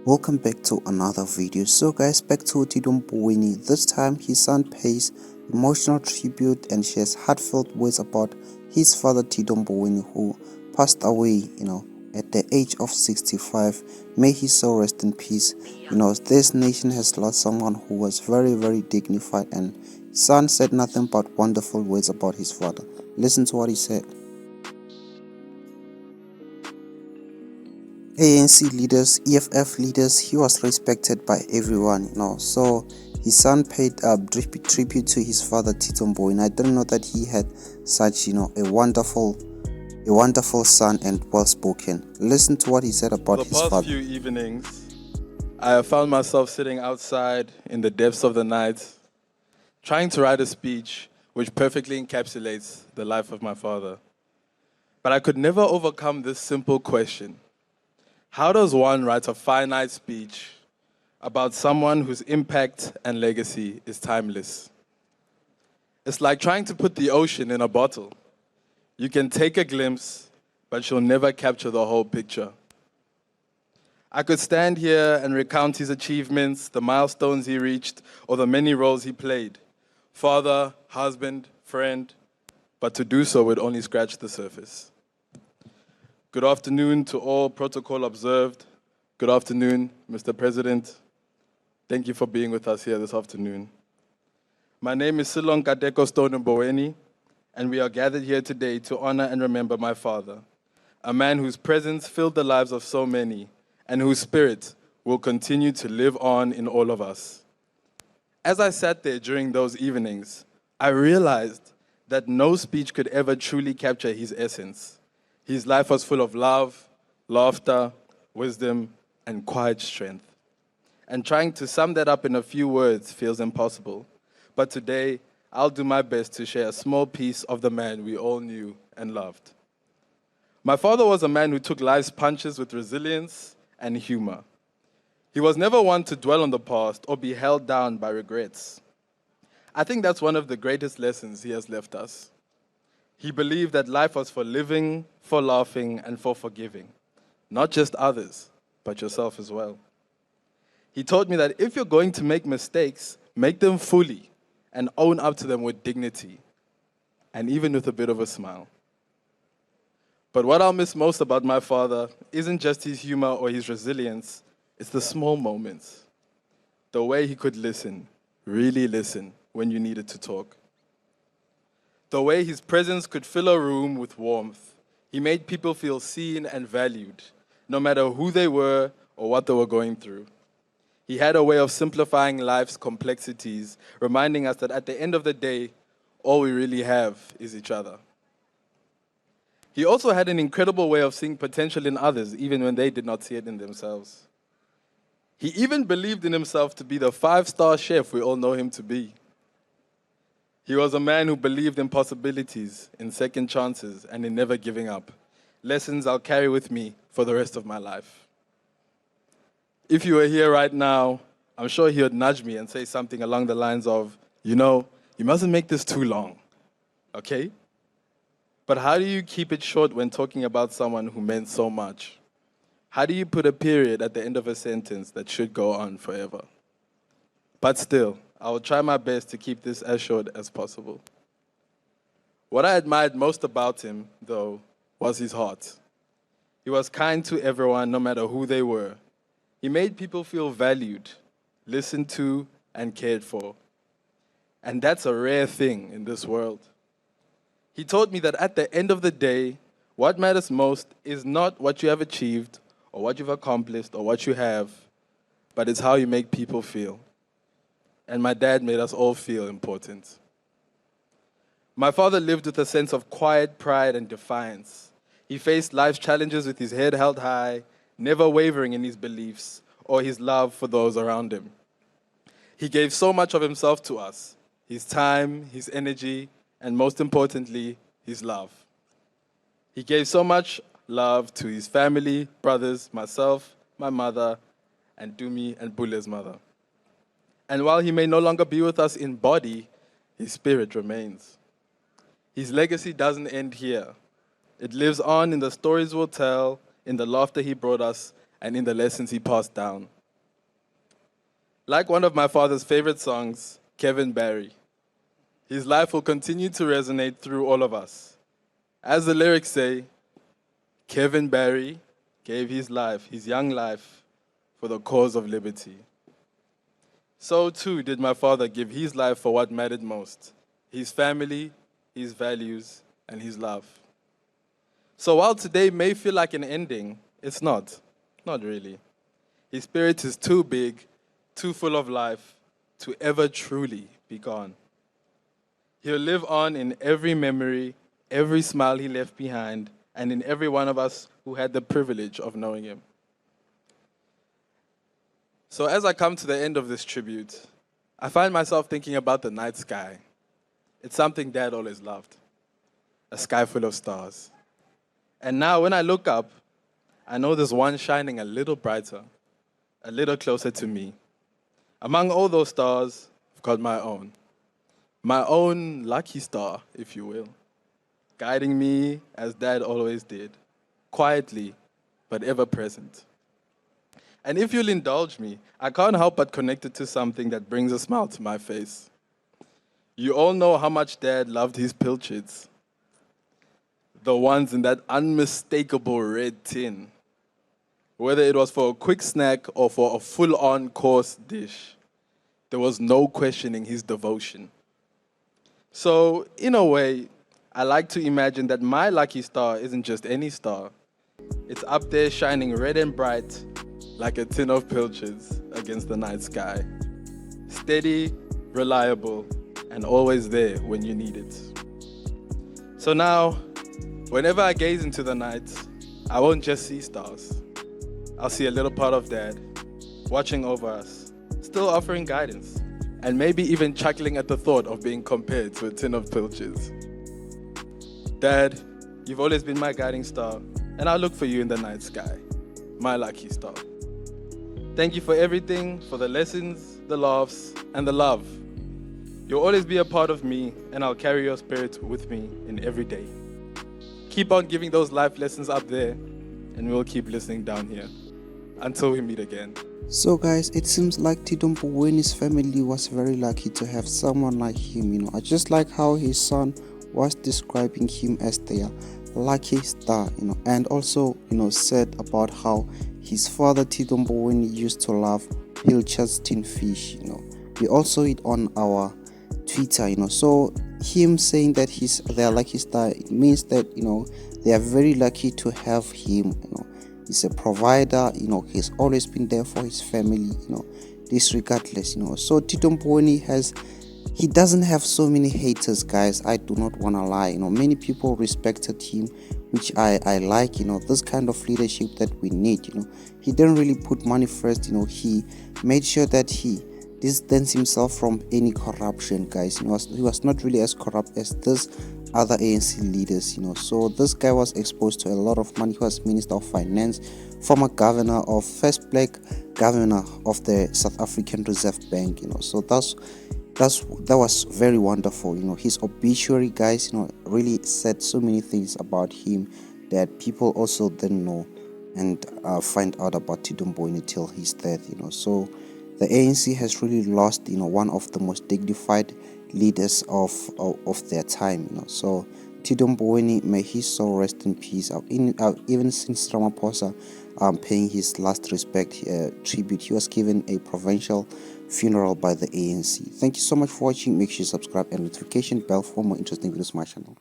Welcome back to another video. So guys, back to Tito Mboweni. This time his son pays emotional tribute and shares heartfelt words about his father Tito Mboweni, who passed away, at the age of 65. May his soul rest in peace. This nation has lost someone who was very, very dignified, and his son said nothing but wonderful words about his father. Listen to what he said. ANC leaders, EFF leaders, he was respected by everyone. So his son paid tribute to his father Tito Mboweni. I didn't know that he had such, a wonderful son and well spoken. Listen to what he said about his father. For the past few evenings, I have found myself sitting outside in the depths of the night, trying to write a speech which perfectly encapsulates the life of my father. But I could never overcome this simple question. How does one write a finite speech about someone whose impact and legacy is timeless? It's like trying to put the ocean in a bottle. You can take a glimpse, but you'll never capture the whole picture. I could stand here and recount his achievements, the milestones he reached, or the many roles he played. Father, husband, friend, but to do so would only scratch the surface. Good afternoon to all protocol observed. Good afternoon, Mr. President. Thank you for being with us here this afternoon. My name is Silong Kateko Stone Mboweni, and we are gathered here today to honor and remember my father, a man whose presence filled the lives of so many and whose spirit will continue to live on in all of us. As I sat there during those evenings, I realized that no speech could ever truly capture his essence. His life was full of love, laughter, wisdom, and quiet strength. And trying to sum that up in a few words feels impossible. But today, I'll do my best to share a small piece of the man we all knew and loved. My father was a man who took life's punches with resilience and humor. He was never one to dwell on the past or be held down by regrets. I think that's one of the greatest lessons he has left us. He believed that life was for living, for laughing, and for forgiving. Not just others, but yourself as well. He taught me that if you're going to make mistakes, make them fully and own up to them with dignity, and even with a bit of a smile. But what I'll miss most about my father isn't just his humor or his resilience, it's the small moments. The way he could listen, really listen, when you needed to talk. The way his presence could fill a room with warmth. He made people feel seen and valued, no matter who they were or what they were going through. He had a way of simplifying life's complexities, reminding us that at the end of the day, all we really have is each other. He also had an incredible way of seeing potential in others, even when they did not see it in themselves. He even believed in himself to be the 5-star chef we all know him to be. He was a man who believed in possibilities, in second chances, and in never giving up. Lessons I'll carry with me for the rest of my life. If you were here right now, I'm sure he would nudge me and say something along the lines of, you mustn't make this too long, okay? But how do you keep it short when talking about someone who meant so much? How do you put a period at the end of a sentence that should go on forever? But still, I will try my best to keep this as short as possible. What I admired most about him, though, was his heart. He was kind to everyone, no matter who they were. He made people feel valued, listened to, and cared for. And that's a rare thing in this world. He taught me that at the end of the day, what matters most is not what you have achieved or what you've accomplished or what you have, but it's how you make people feel. And my dad made us all feel important. My father lived with a sense of quiet pride and defiance. He faced life's challenges with his head held high, never wavering in his beliefs or his love for those around him. He gave so much of himself to us, his time, his energy, and most importantly, his love. He gave so much love to his family, brothers, myself, my mother, and Dumi and Bule's mother. And while he may no longer be with us in body, his spirit remains. His legacy doesn't end here. It lives on in the stories we'll tell, in the laughter he brought us, and in the lessons he passed down. Like one of my father's favorite songs, Kevin Barry, his life will continue to resonate through all of us. As the lyrics say, Kevin Barry gave his life, his young life, for the cause of liberty. So too did my father give his life for what mattered most, his family, his values, and his love. So while today may feel like an ending, it's not. Not really. His spirit is too big, too full of life, to ever truly be gone. He'll live on in every memory, every smile he left behind, and in every one of us who had the privilege of knowing him. So as I come to the end of this tribute, I find myself thinking about the night sky. It's something Dad always loved, a sky full of stars. And now when I look up, I know there's one shining a little brighter, a little closer to me. Among all those stars, I've got my own lucky star, if you will, guiding me as Dad always did, quietly but ever present. And if you'll indulge me, I can't help but connect it to something that brings a smile to my face. You all know how much Dad loved his Pilchards, the ones in that unmistakable red tin. Whether it was for a quick snack or for a full-on course dish, there was no questioning his devotion. So, in a way, I like to imagine that my lucky star isn't just any star. It's up there shining red and bright like a tin of Pilchards against the night sky. Steady, reliable, and always there when you need it. So now, whenever I gaze into the night, I won't just see stars. I'll see a little part of Dad, watching over us, still offering guidance, and maybe even chuckling at the thought of being compared to a tin of Pilchards. Dad, you've always been my guiding star, and I'll look for you in the night sky, my lucky star. Thank you for everything, for the lessons, the laughs, and the love. You'll always be a part of me, and I'll carry your spirit with me in every day. Keep on giving those life lessons up there, and we'll keep listening down here. Until we meet again. So guys, it seems like Tito Mboweni's family was very lucky to have someone like him. I just like how his son was describing him as their lucky star, and also, said about how his father Tito Mboweni used to love Pilchards tin fish. We also it on our Twitter, so him saying that he's their lucky star, it means that, they are very lucky to have him. He's a provider, he's always been there for his family, this regardless, So Tito Mboweni he doesn't have so many haters, guys. I do not want to lie. Many people respected him, which I like, this kind of leadership that we need. He didn't really put money first. He made sure that he distanced himself from any corruption, guys. He was not really as corrupt as this other ANC leaders. So this guy was exposed to a lot of money. He was Minister of Finance, former governor of first black governor of the South African Reserve Bank. So that was very wonderful. His obituary, guys, really said so many things about him that people also didn't know and find out about Tito Mboweni till his death. So the ANC has really lost, one of the most dignified leaders of their time. So Tito Mboweni, may his soul rest in peace. Even since Ramaphosa paying his last respect tribute, he was given a provincial funeral by the ANC. Thank you so much for watching. Make sure you subscribe and notification bell for more interesting videos on my channel.